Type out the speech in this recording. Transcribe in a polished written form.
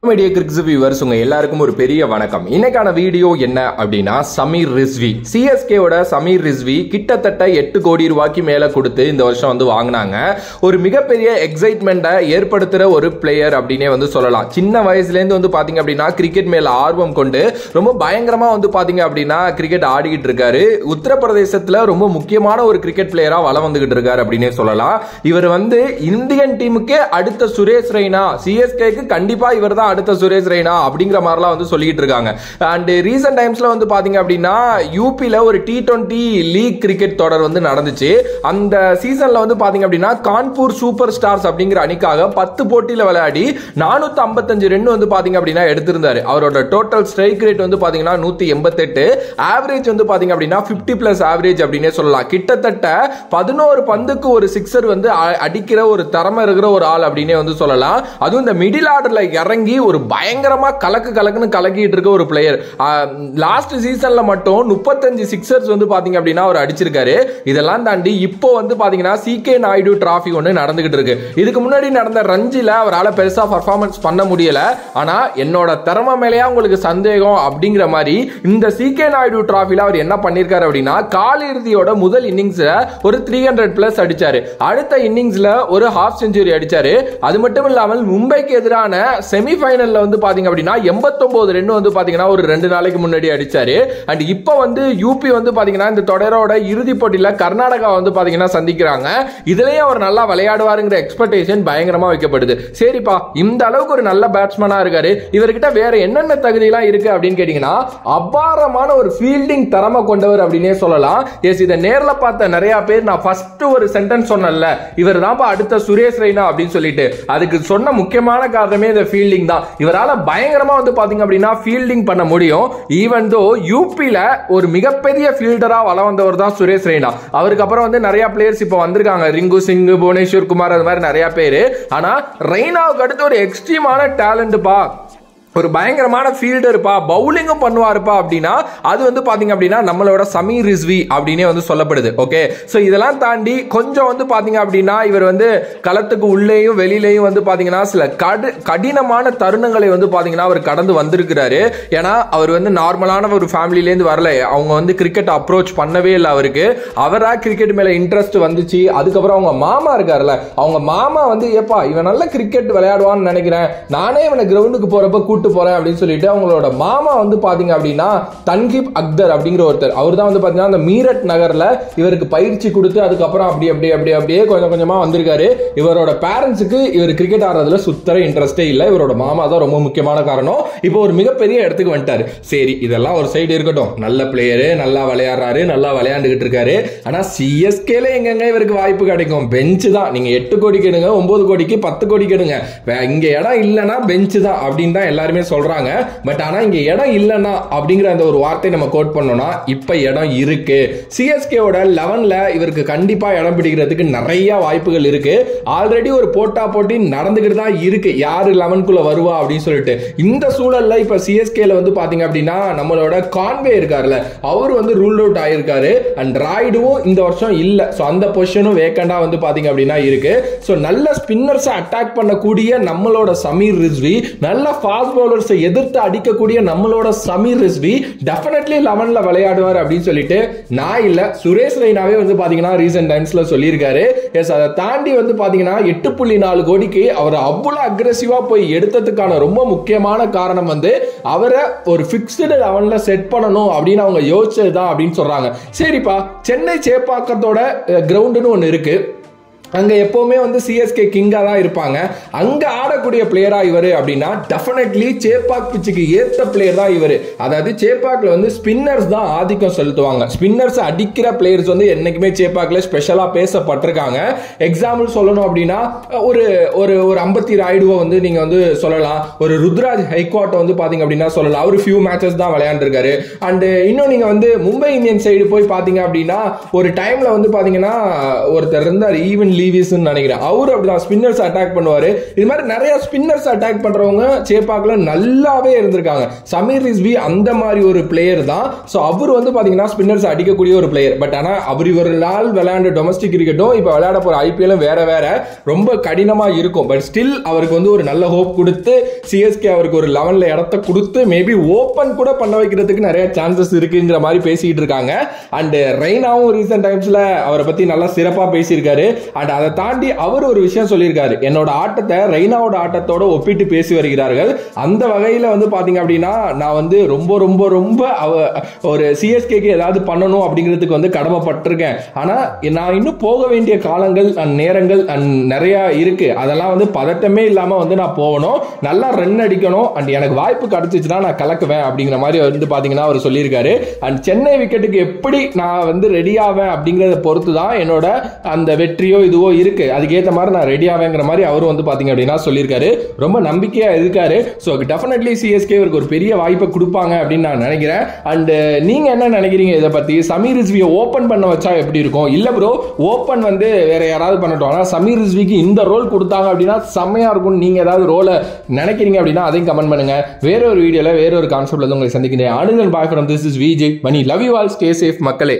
Media கிரிக்ஸ் viewers உங்க எல்லாருக்கும் ஒரு பெரிய வணக்கம். இன்னைக்கான வீடியோ என்ன அப்படின்னா, சமீர் ரிஸ்வி சிஎஸ்கேவோட சமீர் ரிஸ்வி கிட்டத்தட்ட 8 கோடி ரூபாய்க்கு மேல கொடுத்து இந்த வருஷம் வந்து வாங்கினாங்க. ஒரு மிகப்பெரிய எக்ஸைட்மெண்ட்டை ஏற்படுத்துற ஒரு பிளேயர் அப்படின்னே வந்து சொல்லலாம். சின்ன வயசுல இருந்து வந்து பாத்தீங்க அப்படின்னா கிரிக்கெட் மேல ஆர்வம் கொண்டு ரொம்ப பயங்கரமா வந்து பாத்தீங்க அப்படின்னா கிரிக்கெட் ஆடிக்கிட்டு இருக்காரு. உத்தரப்பிரதேசத்துல ரொம்ப முக்கியமான ஒரு கிரிக்கெட் பிளேயரா வலம் வந்துகிட்டு இருக்காரு அப்படின்னே சொல்லலாம். இவர் வந்து இந்தியன் டீமுக்கே அடுத்த சுரேஷ் ரெய்னா, சிஎஸ்கேக்கு கண்டிப்பா இவர் தான் அடுத்த சுரேஷ் ரெய்னா அப்படிங்கிற மாதிரிலாம் வந்து சொல்லிட்டு இருக்காங்க. அண்ட் ரீசன்ட் டைம்ஸ்ல வந்து பாத்தீங்க அப்படின்னா யூபில ஒரு T20 லீக் கிரிக்கெட் தொடர் வந்து நடந்துச்சு. அந்த சீசன்ல வந்து பாத்தீங்க அப்படின்னா கான்பூர் சூப்பர் ஸ்டார்ஸ் அப்படிங்கிற அணிக்காக 10 போட்டியில விளையாடி 455 ரன் வந்து பாத்தீங்க அப்படின்னா எடுத்திருந்தாரு. அவரோட டோட்டல் ஸ்ட்ரைக் ரேட் வந்து பாத்தீங்கன்னா 188, ஆவரேஜ் வந்து பாத்தீங்க அப்படின்னா 50+ ஆவரேஜ் அப்படின்னே சொல்லலாம். கிட்டத்தட்ட 11 பந்துக்கு ஒரு சிக்ஸர் வந்து அடிக்கிற ஒரு திறமை இருக்கிற ஒரு ஆள் அப்படின்னே வந்து சொல்லலாம். அதுவும் இந்த மிடில் ஆர்டர்ல இறங்கி ஒரு பயங்கரமா கலக்குன்னு கலக்கிட்டு இருக்க ஒரு பிளேயர். லாஸ்ட் சீசன்ல மட்டும் 35 சிக்ஸர்ஸ் வந்து பாத்தீங்க அப்படின்னா அவர் அடிச்சிருக்காரு. இதெல்லாம் தாண்டி இப்போ வந்து பாத்தீங்கன்னா CK நாயுடு டிராஃபி ஒன்று நடந்துகிட்டு இருக்கு. இதுக்கு முன்னாடி நடந்த ரஞ்சில அவரால் பெருசா பர்ஃபார்மன்ஸ் பண்ண முடியல. ஆனா என்னோட திறமை மேலேயா உங்களுக்கு சந்தேகம் அப்படிங்கிற மாதிரி இந்த CK நாயுடு டிராஃபில அவர் என்ன பண்ணிருக்காரு அப்படின்னா, காலிறுதியோட முதல் இன்னிங்ஸ்ல ஒரு 300+ அடிச்சாரு. அடுத்த இன்னிங்ஸ்ல ஒரு ஹாஃப் செஞ்சுரி அடிச்சாரு. அது மட்டும் இல்லாமல் மும்பைக்கு எதிரான செமிஃபைனல்ல வந்து பாத்தீங்க அப்படின்னா 89 ரன் வந்து பாத்தீங்கன்னா ஒரு 2 நாளைக்கு முன்னாடி அடிச்சாரு. அண்ட் இப்போ வந்து யூபி வந்து பாத்தீங்கன்னா இந்த தொடரோட இறுதி போட்டியில கர்நாடகா வந்து பாத்தீங்கன்னா சந்திக்கிறாங்க. இதுலயும் அவர் நல்லா விளையாடுவாருங்கிற எக்ஸ்பெக்டேஷன் பயங்கரமா வைக்கப்படுது. சரிப்பா, இந்த அளவுக்கு ஒரு நல்ல பேட்ஸ்மேனா இருக்காரு, இவர்கிட்ட வேற என்னென்ன தகுதி எல்லாம் இருக்கு அப்படின்னு கேட்டீங்கன்னா, அபாரமான ஒரு ஃபீல்டிங் திறமை கொண்டவர் அப்படின்னே சொல்லலாம். எஸ், இதை நேர்ல பார்த்த நிறைய பேர் நான் ஃபர்ஸ்ட் ஒரு சென்டென்ஸ் சொன்னேன்ல, இவர் தான் அடுத்த சுரேஷ் ரெய்னா அப்படின்னு சொல்லிட்டு, அதுக்கு சொன்ன முக்கியமான காரணமே இந்த ஃபீல்டிங் தான். இவரால பயங்கரமா வந்து பாத்தீங்க அப்படின்னா ஃபீல்டிங் பண்ண முடியும். ஈவன் தோ யூபில ஒரு மிகப்பெரிய ஃபீல்டரா வளம் வந்தவர் தான் சுரேஷ் ரெய்னா. அவருக்கு அப்புறம் வந்து நிறைய பிளேயர்ஸ் இப்போ வந்திருக்காங்க, ரிங்கு சிங், புவனேஸ்வர் குமார், அது மாதிரி நிறைய பேர். ஆனா ரெய்னாவுக்கு அடுத்து ஒரு எக்ஸ்ட்ரீமான டேலண்ட்பா, ஒரு பயங்கரமான ஃபீல்டர்ப்பா, பவுலிங்கும் பண்ணுவாருப்பா அப்படின்னா அது வந்து பாத்தீங்க அப்படின்னா நம்மளோட சமீர் ரிஸ்வி அப்படின்னே வந்து சொல்லப்படுது. ஓகே, சோ இதெல்லாம் தாண்டி கொஞ்சம் வந்து பாத்தீங்க அப்படின்னா இவர் வந்து களத்துக்கு உள்ளேயும் வெளியிலேயும் வந்து பாத்தீங்கன்னா சில கடினமான தருணங்களை வந்து பாத்தீங்கன்னா அவர் கடந்து வந்திருக்கிறாரு. ஏன்னா அவர் வந்து நார்மலான ஒரு ஃபேமிலியிலேருந்து வரல. அவங்க வந்து கிரிக்கெட் அப்ரோச் பண்ணவே இல்லை அவருக்கு. அவரா கிரிக்கெட் மேல இன்ட்ரெஸ்ட் வந்துச்சு. அதுக்கப்புறம் அவங்க மாமா இருக்காருல்ல, அவங்க மாமா வந்து ஏப்பா இவன் நல்ல கிரிக்கெட் விளையாடுவான்னு நினைக்கிறேன், நானே இவனை கிரவுண்டுக்கு போறப்ப கூட்டு போறேன் அப்படின்னு சொல்லிட்டு அவங்களோட மாமா வந்து பாத்தீங்க அப்படின்னா தன்கீப் அக்தர் அப்படிங்கிற ஒருத்தர், அவர் தான் வந்து பாத்தீங்கன்னா அந்த மீரட் நகர்ல இவருக்கு பயிற்சி கொடுத்து அதுக்கப்புறம் அப்படியே கொஞ்சம் கொஞ்சமா வந்திருக்காரு. இவரோட பேரண்ட்ஸுக்கு இவர் கிரிக்கெட் ஆடுறதுல சுத்தர இன்ட்ரெஸ்டே இல்லை. இவரோட மாமா தான் ரொம்ப முக்கியமான காரணம். இப்போ ஒரு மிகப்பெரிய இடத்துக்கு வந்துட்டாரு. சரி, இதெல்லாம் ஒரு சைடு இருக்கட்டும், நல்ல பிளேயரு, நல்லா விளையாடுறாரு, நல்லா விளையாண்டுகிட்டு இருக்காரு. ஆனா சிஎஸ்கேல எங்கெங்க இவருக்கு வாய்ப்பு கிடைக்கும்? பெஞ்ச் தான். நீங்க 8 கோடி கெடுங்க, 9 கோடிக்கு 10 கோடி கெடுங்க, இங்க இடம் இல்லைன்னா பெஞ்ச் தான் அப்படின்னு தான் எல்லாருமே சொல்றாங்க. பட் ஆனா இங்க இடம் இல்லைன்னா அப்படிங்கிற அந்த ஒரு வார்த்தை நம்ம கோட் பண்ணோம்னா இப்ப இடம் இருக்கு. சிஎஸ்கேவோட 11ல இவருக்கு கண்டிப்பா இடம் பிடிக்கிறதுக்கு நிறைய வாய்ப்புகள் இருக்கு. ஆல்ரெடி ஒரு போட்டி நடந்துகிட்டு தான் இருக்கு, யாரு 11க்குள்ள வருவா அப்படின்னு சொல்லிட்டு. இந்த சூழல்ல இப்ப சிஎஸ்கேல வந்து பாத்தீங்க அப்படின்னா நம்மளோட கான்வே இருக்காருல்ல, அவர் வந்து ரூல் அவுட் ஆயிருக்காரு. அண்ட் ராய்டுவும் இந்த வருஷம் இல்ல. சோ அந்த பொசிஷனும் வேக்கண்டா வந்து பாத்தீங்க அப்படின்னா இருக்கு. சோ நல்ல ஸ்பின்னர்ஸ் அட்டாக் பண்ணக்கூடிய நம்மளோட சமீர் ரிஸ்வி, நல்ல ஃபாஸ்ட் பவுலர்ஸை எதிர்த்து அடிக்கக்கூடிய நம்மளோட சமீர் ரிஸ்வி டெஃபினெட்லி 11ல விளையாடுவார் அப்படின்னு சொல்லிட்டு நான் இல்ல, சுரேஷ் ரெய்னாவே வந்து பாத்தீங்கன்னா ரீசன்ட் டைம்ஸ்ல சொல்லியிருக்காரு. எஸ், அதை தாண்டி வந்து பாத்தீங்கன்னா 8.4 கோடிக்கு அவர் அவ்வளவு அக்ரெசிவா போய் எடுத்ததுக்கான ரொம்ப முக்கியமான காரணம் வந்து அவரை ஒரு பிக்ஸ்டு 11ல செட் பண்ணணும் அப்படின்னு அவங்க யோசிச்சதுதான் அப்படின்னு சொல்றாங்க. சரிப்பா, சென்னை சேப்பாக்கத்தோட கிரவுண்டுன்னு ஒன்னு இருக்கு, அங்க எப்பவுமே வந்து சிஎஸ்கே கிங்கா தான் இருப்பாங்க. அங்க ஆடக்கூடிய பிளேயரா இவரு அப்படின்னா டெஃபினெட்லி சேப்பாக் பிச்சுக்கு ஏத்த பிளேயர் தான் இவரு. அதாவது சேப்பாக்ல வந்து ஸ்பின்னர்ஸ் தான் ஆதிக்கம் செலுத்துவாங்க. ஸ்பின்னர்ஸ் அடிக்கிற பிளேயர்ஸ் வந்து என்னைக்குமே சேப்பாக்ல ஸ்பெஷலா பேசப்பட்டிருக்காங்க. எக்ஸாம்பிள் சொல்லணும் அப்படின்னா ஒரு ஒரு ஒரு அம்பத்தி ராய்டுவை வந்து நீங்க வந்து சொல்லலாம், ஒரு ருத்ராஜ் ஹைக்வாட் வந்து பாத்தீங்க அப்படின்னா சொல்லலாம். அவர் ஃபியூ மேட்சஸ் தான் விளையாண்டுருக்காரு. அண்ட் இன்னும் நீங்க வந்து மும்பை இந்தியன் சைடு போய் பாத்தீங்க அப்படின்னா ஒரு டைம்ல வந்து பாத்தீங்கன்னா ஒருத்தர் இருந்தார், ஈவன் லீவிஸ் நினைக்கிறேன், அவரு அப்படிதான் ஸ்பின்னர்ஸ் அட்டாக் பண்ணுவாரு. இது மாதிரி நிறைய ஸ்பின்னர்ஸ் அட்டாக் பண்றவங்க சேப்பாக்ல நல்லாவே இருந்திருக்காங்க. சமீர் ரிஸ்வி அந்த மாதிரி ஒரு பிளேயர் தான். சோ அவர் வந்து பாத்தீங்கன்னா ஸ்பின்னர்ஸ் அடிக்கக்கூடிய ஒரு பிளேயர். பட் ஆனா அவர் ஒரு நாள் விளையாண்ட டொமஸ்டிக் கிரிக்கெட்டும் இப்ப விளையாட போற ஐபிஎல்லும் வேற வேற ரொம்ப கடினமா இருக்கும். பட் ஸ்டில் அவருக்கு வந்து ஒரு நல்ல ஹோப் கொடுத்து சிஎஸ்கே அவருக்கு ஒரு 11ல இடத்த கொடுத்து மேபி ஓபன் கூட பண்ண வைக்கிறதுக்கு நிறைய சான்சஸ் இருக்குங்கிற மாதிரி பேசிட்டு இருக்காங்க. அண்ட் ரெய்னாவும் ரீசெண்ட் டைம்ஸ்ல அவரை பத்தி நல்லா சிறப்பா பேசியிருக்காரு. அண்ட் அதை தாண்டி அவர் ஒரு விஷயம் சொல்லியிருக்காரு, என்னோட ஆட்டத்தை ரெய்னாவோட ஆட்டத்தோட ஒப்பிட்டு பேசி வருகிறார்கள். அந்த வகையில வந்து பாத்தீங்க அப்படின்னா நான் வந்து ரொம்ப ரொம்ப ரொம்ப ஒரு சிஎஸ்கேக்கு ஏதாவது பண்ணணும் அப்படிங்கிறதுக்கு வந்து கடமைப்பட்டிருக்கேன். ஆனா நான் இன்னும் போக வேண்டிய காலங்கள் நேரங்கள் நிறைய இருக்கு. அதெல்லாம் வந்து பதட்டமே இல்லாம வந்து நான் போகணும், நல்லா ரன் அடிக்கணும். அண்ட் எனக்கு வாய்ப்பு கிடைச்சிச்சுன்னா நான் கலக்குவேன் அப்படிங்கிற மாதிரி வந்து பாத்தீங்கன்னா அவர் சொல்லியிருக்காரு. அண்ட் சென்னை விக்கெட்டுக்கு எப்படி நான் வந்து ரெடி ஆவேன் அப்படிங்கறத பொறுத்து தான் என்னோட அந்த வெற்றியோ இதுவோ இருக்கு. அதுக்கேற்ற மாதிரி நான் ரெடி ஆவேங்கிற மாதிரி அவரும் வந்து பாத்தீங்க அப்படின்னா சொல்லியிருக்காரு. ரொம்ப நம்பிக்கையா இருக்காரு. ஸோ டெஃபினெட்லி சிஎஸ்கே ஒரு பெரிய வாய்ப்பை கொடுப்பாங்க அப்படின்னு நான் நினைக்கிறேன். அண்ட் நீங்க என்ன நினைக்கிறீங்க இதை பத்தி? சமீர் ரிஸ்வியை ஓபன் பண்ண வச்சா எப்படி இருக்கும்? இல்ல ப்ரோ ஓபன் வந்து வேற யாராவது பண்ணட்டும், ஆனா சமீர் ரிஸ்விக்கு இந்த ரோல் கொடுத்தாங்க அப்படின்னா செம்மையா இருக்கும். நீங்க ஏதாவது ரோலை நினைக்கிறீங்க அப்படின்னா அதையும் கமெண்ட் பண்ணுங்க. வேற ஒரு வீடியோல வேற ஒரு கான்செப்ட்ல உங்களை சந்திக்கிறேன். அனுதன் bye from this is Vijay Mani. Love you all, stay safe மக்களே.